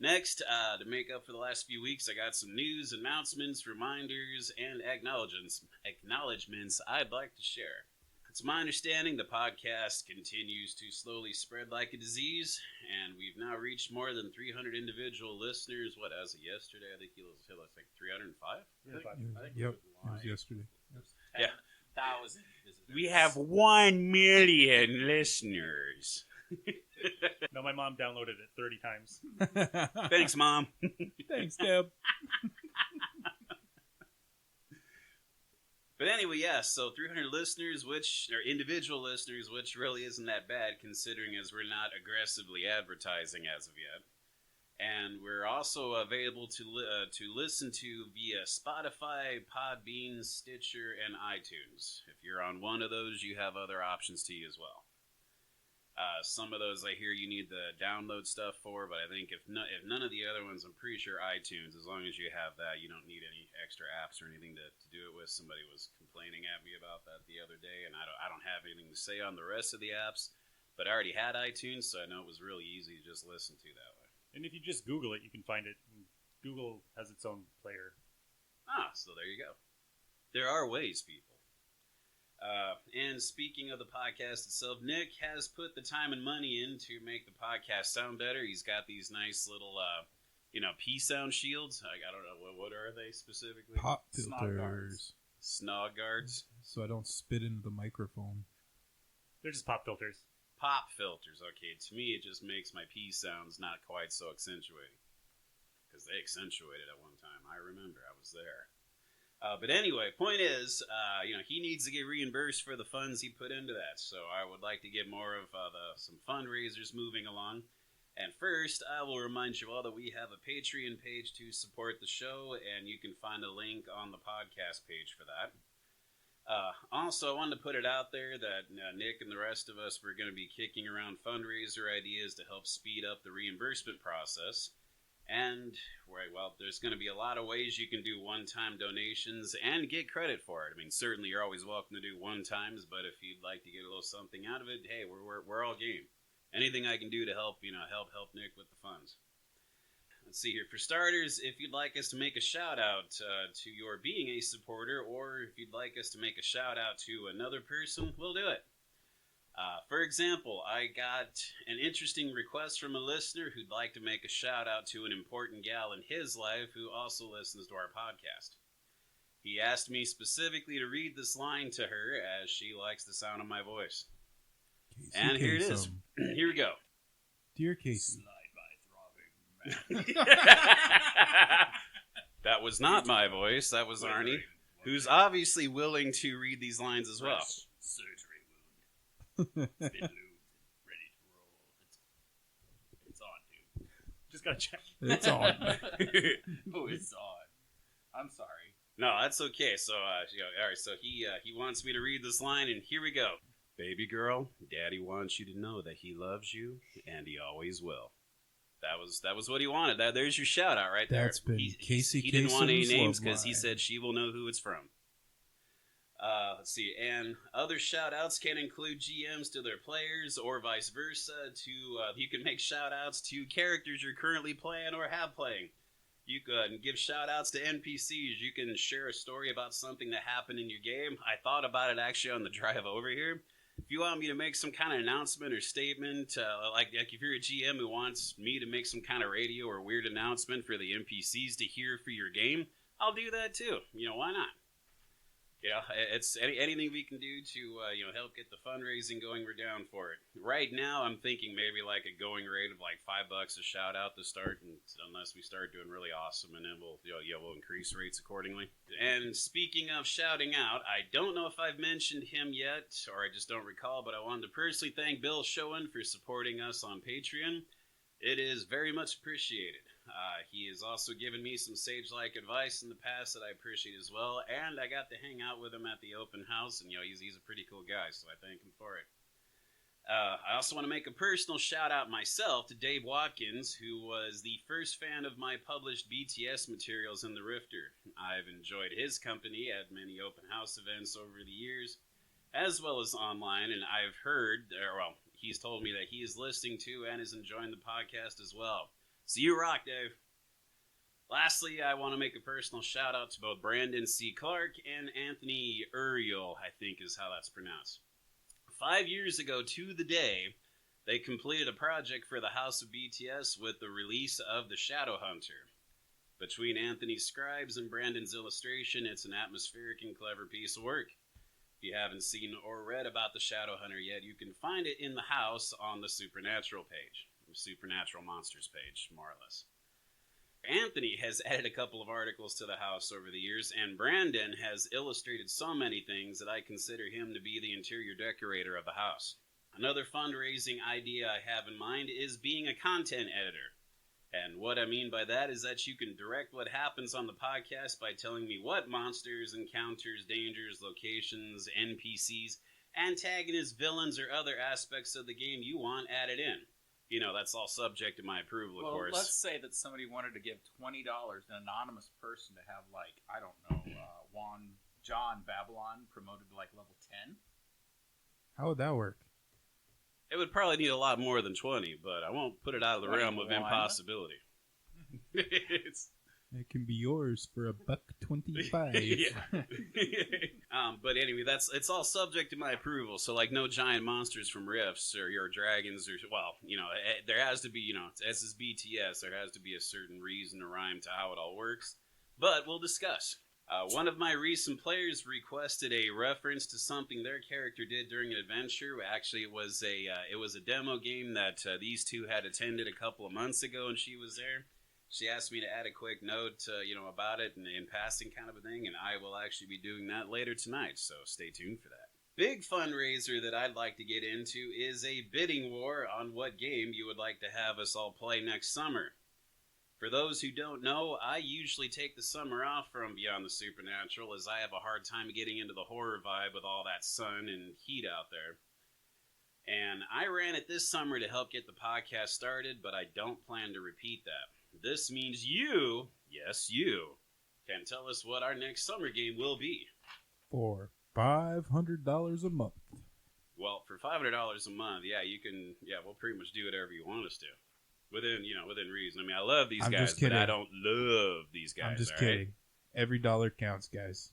S2: Next, to make up for the last few weeks, I got some news, announcements, reminders, and acknowledgements I'd like to share. It's my understanding the podcast continues to slowly spread like a disease, and we've now reached more than 300 individual listeners. What, as of yesterday, I think it was like 305?
S5: Yep, it was yesterday.
S2: Yeah.
S6: 10,000 visitors.
S2: We have 1 million listeners.
S1: No, my mom downloaded it 30 times.
S2: Thanks, Mom.
S5: Thanks, Deb.
S2: But anyway, yeah, so 300 listeners, which are individual listeners, which really isn't that bad considering as we're not aggressively advertising as of yet. And we're also available to listen to via Spotify, Podbean, Stitcher, and iTunes. If you're on one of those, you have other options to you as well. Some of those I hear you need the download stuff for, but I think if none of the other ones, I'm pretty sure iTunes, as long as you have that, you don't need any extra apps or anything to do it with. Somebody was complaining at me about that the other day, and I don't have anything to say on the rest of the apps, but I already had iTunes, so I know it was really easy to just listen to that way.
S1: And if you just Google it, you can find it. Google has its own player.
S2: So there you go. There are ways, people. And speaking of the podcast itself, Nick has put the time and money in to make the podcast sound better. He's got these nice little, P-sound shields. I don't know, what are they specifically?
S5: Pop filters.
S2: Snog guards.
S5: So I don't spit into the microphone.
S1: They're just pop filters.
S2: Pop filters, okay. To me, it just makes my P sounds not quite so accentuated. Because they accentuated at one time. I remember, I was there. But anyway, point is, he needs to get reimbursed for the funds he put into that. So I would like to get more of some fundraisers moving along. And first, I will remind you all that we have a Patreon page to support the show, and you can find a link on the podcast page for that. Also, I wanted to put it out there that Nick and the rest of us were going to be kicking around fundraiser ideas to help speed up the reimbursement process. And, well, there's going to be a lot of ways you can do one-time donations and get credit for it. I mean, certainly you're always welcome to do one-times, but if you'd like to get a little something out of it, hey, we're all game. Anything I can do to help, help Nick with the funds. Let's see here. For starters, if you'd like us to make a shout-out to your being a supporter, or if you'd like us to make a shout-out to another person, we'll do it. For example, I got an interesting request from a listener who'd like to make a shout-out to an important gal in his life who also listens to our podcast. He asked me specifically to read this line to her as she likes the sound of my voice.
S5: Casey
S2: and here it is. Here we go.
S5: Dear Casey.
S6: Slide by throbbing. man.
S2: That was not my voice. That was Arnie, who's obviously willing to read these lines as well.
S6: Surgery wound. Been lubed, ready to roll. It's on, dude.
S4: Just gotta check.
S5: It's on.
S6: Oh, it's on. I'm sorry.
S2: No, that's okay. So, all right. So he wants me to read this line, and here we go. Baby girl, Daddy wants you to know that he loves you, and he always will. That was what he wanted. There's your shout out right there.
S5: That's been Casey
S2: He didn't want any
S5: Kasem's
S2: names
S5: love
S2: because he
S5: line.
S2: said she will know who it's from. Let's see. And other shout outs can include GMs to their players or vice versa. You can make shout outs to characters you're currently playing or have playing. You can give shout outs to NPCs. You can share a story about something that happened in your game. I thought about it actually on the drive over here. If you want me to make some kind of announcement or statement, like if you're a GM who wants me to make some kind of radio or weird announcement for the NPCs to hear for your game, I'll do that too. Why not? It's anything we can do to help get the fundraising going. We're down for it. Right now, I'm thinking maybe like a going rate of like $5 a shout out to start, unless we start doing really awesome, and then we'll increase rates accordingly. And speaking of shouting out, I don't know if I've mentioned him yet, or I just don't recall, but I wanted to personally thank Bill Schoen for supporting us on Patreon. It is very much appreciated. He has also given me some sage-like advice in the past that I appreciate as well, and I got to hang out with him at the open house, and he's a pretty cool guy, so I thank him for it. I also want to make a personal shout-out myself to Dave Watkins, who was the first fan of my published BTS materials in the Rifter. I've enjoyed his company at many open house events over the years, as well as online, and I've heard, he's told me that he is listening to and is enjoying the podcast as well. So you rock, Dave. Lastly, I want to make a personal shout out to both Brandon C. Clark and Anthony Uriel, I think is how that's pronounced. 5 years ago to the day, they completed a project for the House of BTS with the release of the Shadowhunter. Between Anthony's scribes and Brandon's illustration, it's an atmospheric and clever piece of work. If you haven't seen or read about the Shadowhunter yet, you can find it in the house on the Supernatural page. Supernatural Monsters page, more or less. Anthony has added a couple of articles to the house over the years, and Brandon has illustrated so many things that I consider him to be the interior decorator of the house. Another fundraising idea I have in mind is being a content editor. And what I mean by that is that you can direct what happens on the podcast by telling me what monsters, encounters, dangers, locations, NPCs, antagonists, villains, or other aspects of the game you want added in. That's all subject to my approval, of course.
S6: Let's say that somebody wanted to give $20, an anonymous person, to have, John Babylon promoted to, level 10.
S5: How would that work?
S2: It would probably need a lot more than 20, but I won't put it out of the realm of impossibility.
S5: It can be yours for $1.25.
S2: Yeah. But anyway, it's all subject to my approval. So, no giant monsters from Rifts or your dragons, or there has to be, as is BTS, there has to be a certain reason or rhyme to how it all works. But we'll discuss. One of my recent players requested a reference to something their character did during an adventure. Actually, it was a demo game that these two had attended a couple of months ago, and she was there. She asked me to add a quick note, about it and in passing kind of a thing, and I will actually be doing that later tonight, so stay tuned for that. Big fundraiser that I'd like to get into is a bidding war on what game you would like to have us all play next summer. For those who don't know, I usually take the summer off from Beyond the Supernatural, as I have a hard time getting into the horror vibe with all that sun and heat out there. And I ran it this summer to help get the podcast started, but I don't plan to repeat that. This means you, yes you, can tell us what our next summer game will be.
S5: For $500 a month.
S2: Well, for $500 a month, we'll pretty much do whatever you want us to. Within reason. I mean, I love these guys, but I don't love these guys.
S5: I'm just kidding. Right? Every dollar counts, guys.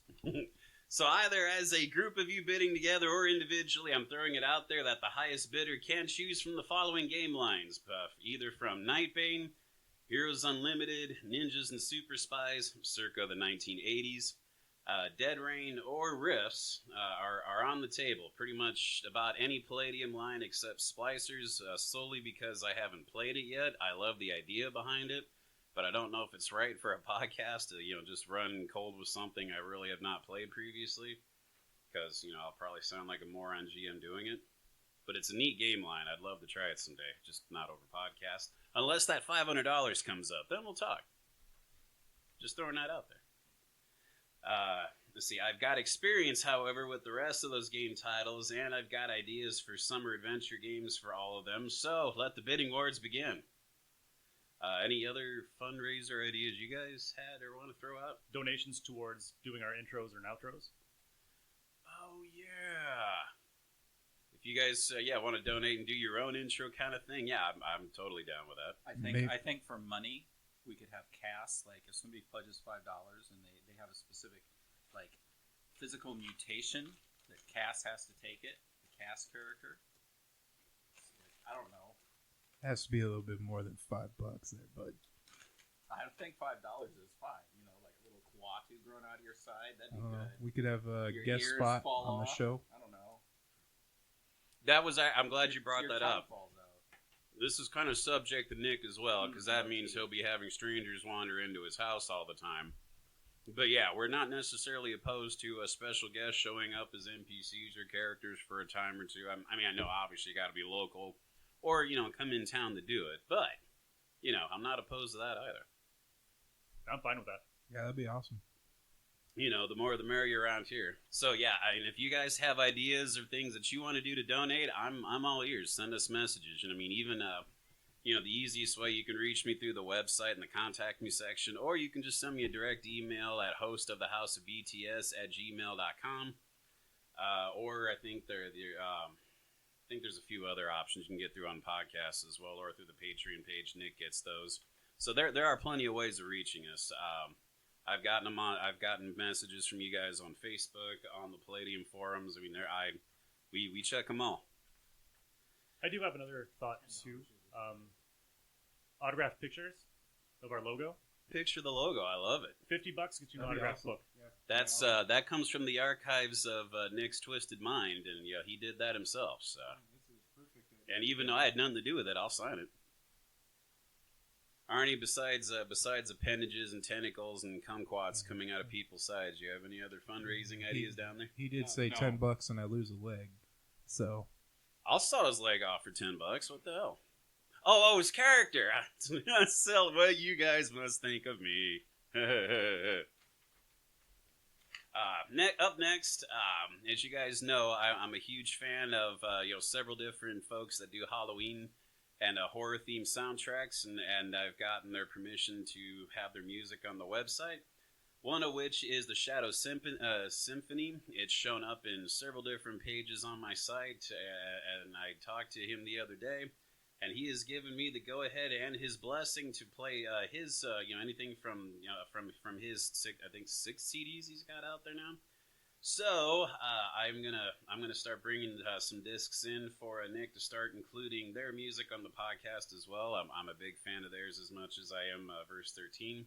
S2: So either as a group of you bidding together or individually, I'm throwing it out there that the highest bidder can choose from the following game lines. Either from Nightbane, Heroes Unlimited, Ninjas and Super Spies, circa the 1980s, Dead Rain or Rifts are on the table. Pretty much about any Palladium line except Splicers, solely because I haven't played it yet. I love the idea behind it, but I don't know if it's right for a podcast to, just run cold with something I really have not played previously, because, I'll probably sound like a moron GM doing it. But it's a neat game line. I'd love to try it someday, just not over podcast. Unless that $500 comes up, then we'll talk. Just throwing that out there. Let's see, I've got experience, however, with the rest of those game titles, and I've got ideas for summer adventure games for all of them, so let the bidding wars begin. Any other fundraiser ideas you guys had or want to throw out?
S1: Donations towards doing our intros or outros?
S2: Oh, yeah. If you guys, want to donate and do your own intro kind of thing, I'm totally down with that.
S6: I think for money, we could have casts, like if somebody pledges $5 and they have a specific, like, physical mutation that Cass has to take it, the Cass character. I don't know.
S5: It has to be a little bit more than $5 there, bud.
S6: I don't think $5 is fine. Like a little Kuatu growing out of your side. That'd be good.
S5: We could have a
S6: Your
S5: guest
S6: ears
S5: spot
S6: fall
S5: on the
S6: off.
S5: show.
S6: I don't know.
S2: I'm glad you brought
S6: Your
S2: that
S6: tongue
S2: up.
S6: falls out.
S2: This is kind of subject to Nick as well, because that means he'll be having strangers wander into his house all the time. But yeah, we're not necessarily opposed to a special guest showing up as NPCs or characters for a time or two. I know obviously you got to be local, or come in town to do it. But I'm not opposed to that either.
S1: I'm fine with that.
S5: Yeah, that'd be awesome.
S2: The more the merrier around here. So yeah, if you guys have ideas or things that you want to do to donate, I'm all ears. Send us messages. And even the easiest way you can reach me through the website in the contact me section, or you can just send me a direct email at hostofthehouseofbts@gmail.com. Or I think there's a few other options you can get through on podcasts as well, or through the Patreon page. Nick gets those. So there are plenty of ways of reaching us. I've gotten messages from you guys on Facebook, on the Palladium forums. We check them all.
S1: I do have another thought too. Autographed pictures of our logo.
S2: Picture the logo. I love it.
S1: $50 gets you an autographed book.
S5: Yeah.
S2: That comes from the archives of Nick's Twisted Mind, and he did that himself. So, and even though I had nothing to do with it, I'll sign it. Arnie, besides appendages and tentacles and kumquats coming out of people's sides, you have any other fundraising ideas down there?
S5: He did say $10 and I lose a leg, so
S2: I'll saw his leg off for $10. What the hell? Oh, his character. Sell what you guys must think of me. Up next, as you guys know, I'm a huge fan of several different folks that do Halloween and horror themed soundtracks, and I've gotten their permission to have their music on the website. One of which is the Shadow Symphony. It's shown up in several different pages on my site, and I talked to him the other day, and he has given me the go ahead and his blessing to play his anything from his 6 CDs he's got out there now. So I'm gonna start bringing some discs in for Nick to start including their music on the podcast as well. I'm a big fan of theirs as much as I am Verse 13.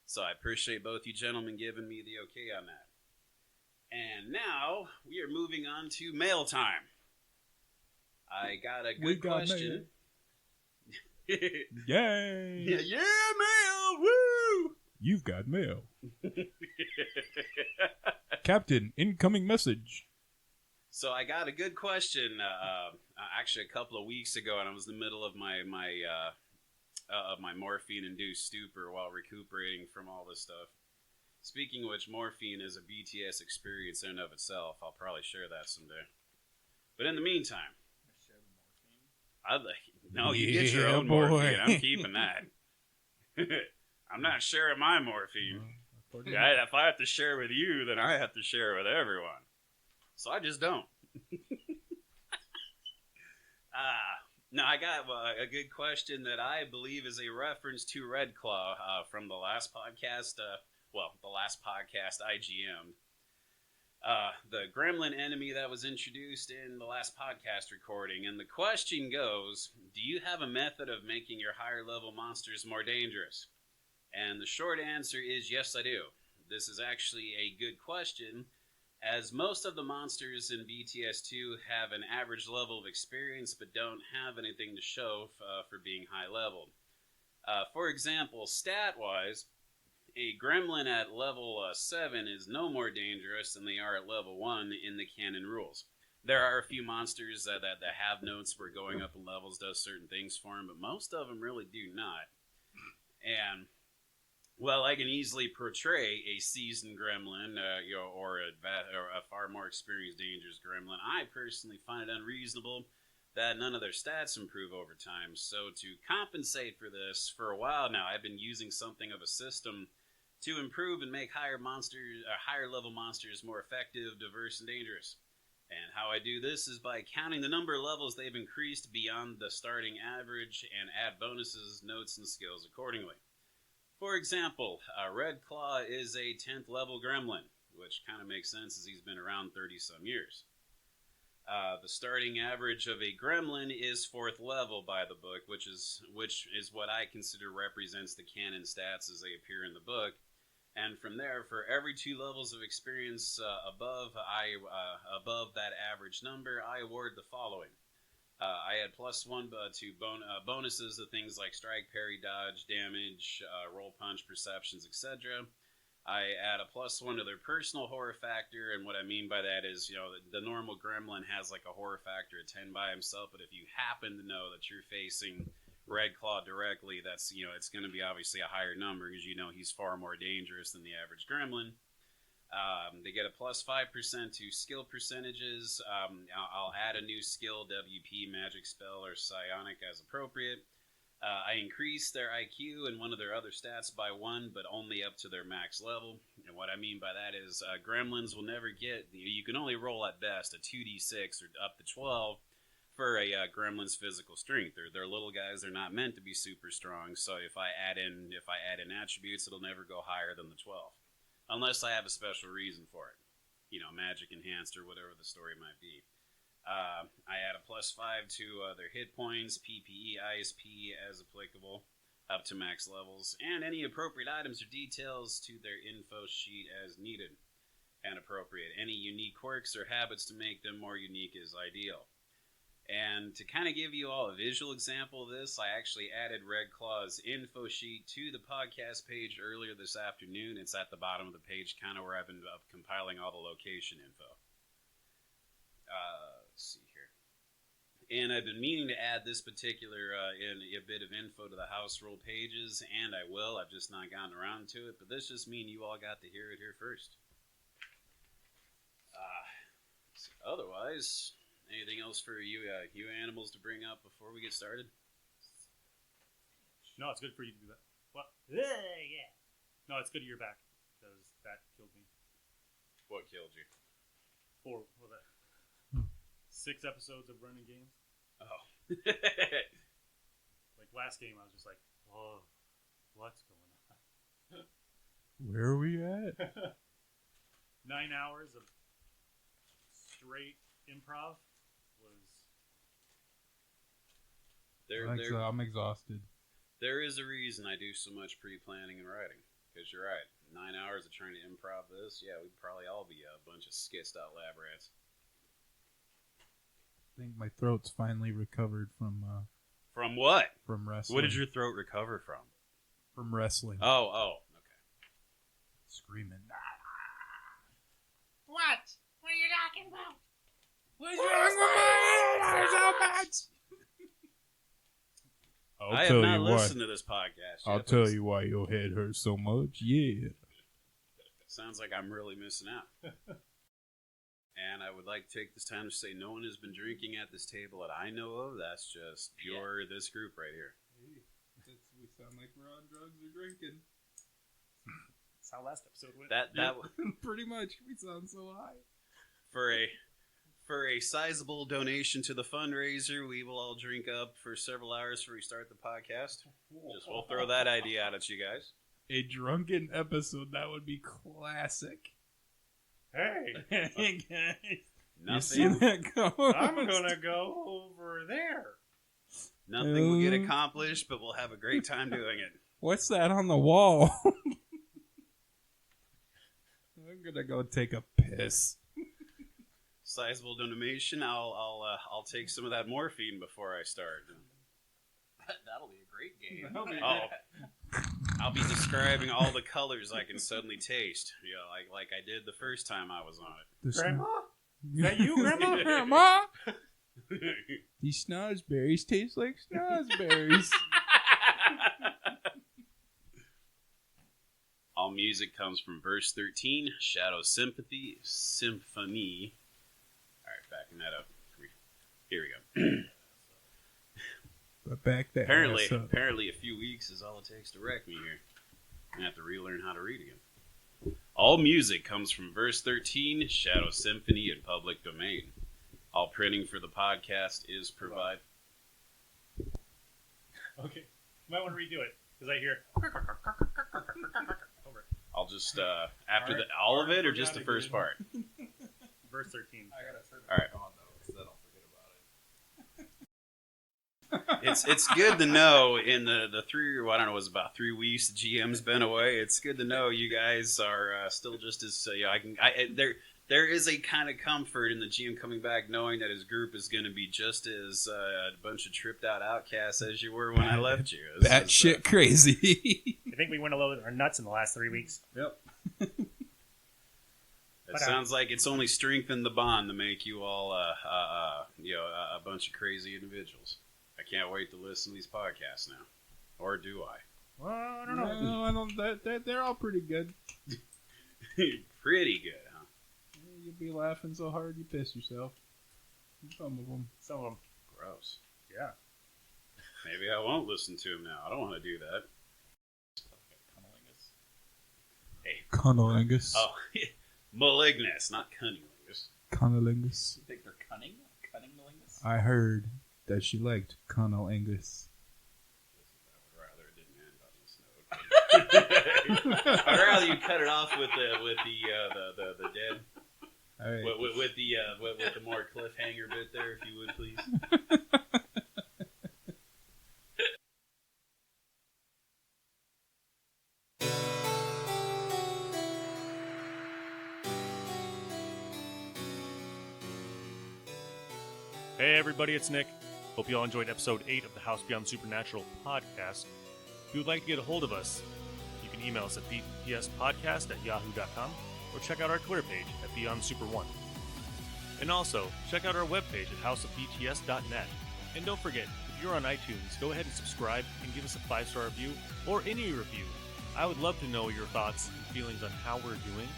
S2: So I appreciate both you gentlemen giving me the okay on that. And now we are moving on to mail time. I got a good question.
S5: Yay!
S2: Yeah, mail! Woo!
S5: You've got mail. Captain, incoming message.
S2: So I got a good question actually a couple of weeks ago, and I was in the middle of my morphine-induced stupor while recuperating from all this stuff. Speaking of which, morphine is a BTS experience in and of itself. I'll probably share that someday. But in the meantime, you get your own morphine. I'm keeping that. I'm not sharing my morphine. If I have to share with you, then I have to share with everyone. So I just don't. Now, I got a good question that I believe is a reference to Red Claw from the last podcast. The last podcast I GM'd. The gremlin enemy that was introduced in the last podcast recording. And the question goes, do you have a method of making your higher level monsters more dangerous? And the short answer is yes, I do. this is actually a good question, as most of the monsters in BTS2 have an average level of experience but don't have anything to show for being high leveled. For example, stat-wise, a gremlin at level 7 is no more dangerous than they are at level 1 in the canon rules. There are a few monsters that have notes where going up in levels does certain things for them, but most of them really do not. And, well, I can easily portray a seasoned gremlin, or a far more experienced dangerous gremlin. I personally find it unreasonable that none of their stats improve over time. So to compensate for this, for a while now, I've been using something of a system to improve and make higher level monsters more effective, diverse, and dangerous. And how I do this is by counting the number of levels they've increased beyond the starting average and add bonuses, notes, and skills accordingly. For example, Red Claw is a 10th level gremlin, which kind of makes sense as he's been around 30-some years. The starting average of a gremlin is 4th level by the book, which is what I consider represents the canon stats as they appear in the book. And from there, for every 2 levels of experience above that average number, I award the following. I add +1 to bonuses to things like strike, parry, dodge, damage, roll punch, perceptions, etc. I add a +1 to their personal horror factor, and what I mean by that is, the normal gremlin has like a horror factor of 10 by himself, but if you happen to know that you're facing Red Claw directly, that's, it's going to be obviously a higher number because he's far more dangerous than the average gremlin. They get a +5% to skill percentages. I'll add a new skill, WP, magic spell, or psionic as appropriate. I increase their IQ and one of their other stats by 1, but only up to their max level. And what I mean by that is gremlins will never get, you can only roll at best a 2d6 or up to 12 for a gremlin's physical strength. They're little guys, they're not meant to be super strong, so if I add in attributes, it'll never go higher than the 12. Unless I have a special reason for it. Magic enhanced or whatever the story might be. I add a +5 to their hit points, PPE, ISP as applicable, up to max levels, and any appropriate items or details to their info sheet as needed and appropriate. Any unique quirks or habits to make them more unique is ideal. And to kind of give you all a visual example of this, I actually added Red Claw's info sheet to the podcast page earlier this afternoon. It's at the bottom of the page, kind of where I've been compiling all the location info. Let's see here. And I've been meaning to add this particular in a bit of info to the house roll pages, and I will. I've just not gotten around to it, but this just means you all got to hear it here first. Otherwise, anything else for you animals to bring up before we get started?
S1: No, it's good for you to do that. What? Yeah. No, it's good you're back, because that killed me.
S2: What killed you?
S1: 6 episodes of running games.
S2: Oh.
S1: Like last game, I was just like, whoa, what's going on?
S5: Where are we at?
S1: 9 hours of straight improv was...
S5: I'm exhausted.
S2: There is a reason I do so much pre-planning and writing. Because you're right. 9 hours of trying to improv this, yeah, we'd probably all be a bunch of skitsed out lab rats.
S5: I think my throat's finally recovered from
S2: From what?
S5: From wrestling.
S2: What did your throat recover from?
S5: From wrestling.
S2: Oh, okay.
S5: Screaming.
S7: What? What are you talking about?
S5: What's wrong with my head? So much.
S2: I have not listened to this podcast yet.
S5: I'll tell you why your head hurts so much. Yeah.
S2: Sounds like I'm really missing out. And I would like to take this time to say no one has been drinking at this table that I know of. That's just pure this group right here.
S5: Hey, we sound like we're on drugs or drinking.
S1: That's how last episode went.
S2: That
S5: Pretty much. We sound so high.
S2: For a sizable donation to the fundraiser, we will all drink up for several hours before we start the podcast. We'll throw that idea out at you guys.
S5: A drunken episode, that would be classic.
S1: Hey,
S5: guys.
S2: Nothing.
S5: You see that going?
S1: I'm going to go over there.
S2: Nothing will get accomplished, but we'll have a great time doing it.
S5: What's that on the wall? gonna go take a piss.
S2: Sizable donation. I'll take some of that morphine before I start.
S6: That'll be a great game.
S2: I'll be describing all the colors I can suddenly taste. You know, like I did the first time I was on it.
S4: Grandma? Is that you, Grandma?
S5: Grandma? These snozberries taste like snozberries.
S2: All music comes from verse 13, Shadow Symphony. Alright, backing that up. Here we go.
S5: But back there.
S2: Apparently a few weeks is all it takes to wreck me here. I'm gonna have to relearn how to read again. All music comes from verse 13, Shadow Symphony in public domain. All printing for the podcast is provided.
S4: Okay. You might want to redo it, because I hear... Over.
S2: I'll just, after all of it, or just the first part?
S4: Verse 13.
S6: I gotta turn
S2: All right.
S6: it on, though, because then I'll forget about it.
S2: It's good to know in the I don't know, it was about 3 weeks the GM's been away. It's good to know you guys are still just as there is a kind of comfort in the GM coming back, knowing that his group is going to be just as a bunch of tripped out outcasts as you were when I left you.
S5: That shit crazy.
S4: I think we went a little our nuts in the last 3 weeks.
S2: Yep. It sounds like it's only strengthened the bond to make you all a bunch of crazy individuals. I can't wait to listen to these podcasts now. Or do I?
S4: Well, I don't know.
S5: No, I don't. They're all pretty good.
S2: Pretty good, huh?
S5: You'll be laughing so hard you piss yourself. Some of them.
S2: Gross.
S4: Yeah.
S2: Maybe I won't listen to him now. I don't want to do that. Hey.
S5: Cunnilingus.
S2: Oh, malignus, not cunnilingus.
S5: Cunnilingus.
S6: You think they're cunning? Cunning-lingus?
S5: I heard that she liked cunnilingus.
S2: I would rather it didn't end on this note. I'd rather you cut it off with the dead.
S5: All right.
S2: With the more cliffhanger bit there, if you would, please.
S1: Hey everybody, it's Nick. Hope you all enjoyed episode 8 of the House Beyond Supernatural podcast. If you would like to get a hold of us, you can email us at btspodcast@yahoo.com or check out our Twitter page at BeyondSuper1. And also, check out our webpage at houseofbts.net. And don't forget, if you're on iTunes, go ahead and subscribe and give us a 5-star review or any review. I would love to know your thoughts and feelings on how we're doing,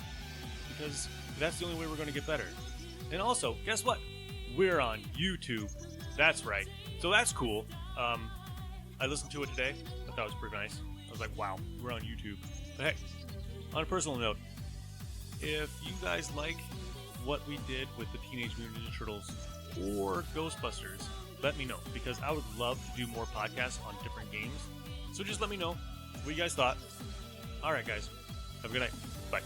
S1: because that's the only way we're going to get better. And also, guess what? We're on YouTube. That's right. So that's cool. I listened to it today. I thought it was pretty nice. I was like, wow, we're on YouTube. But hey, on a personal note, if you guys like what we did with the Teenage Mutant Ninja Turtles or Ghostbusters, let me know, because I would love to do more podcasts on different games. So just let me know what you guys thought. All right, guys. Have a good night. Bye.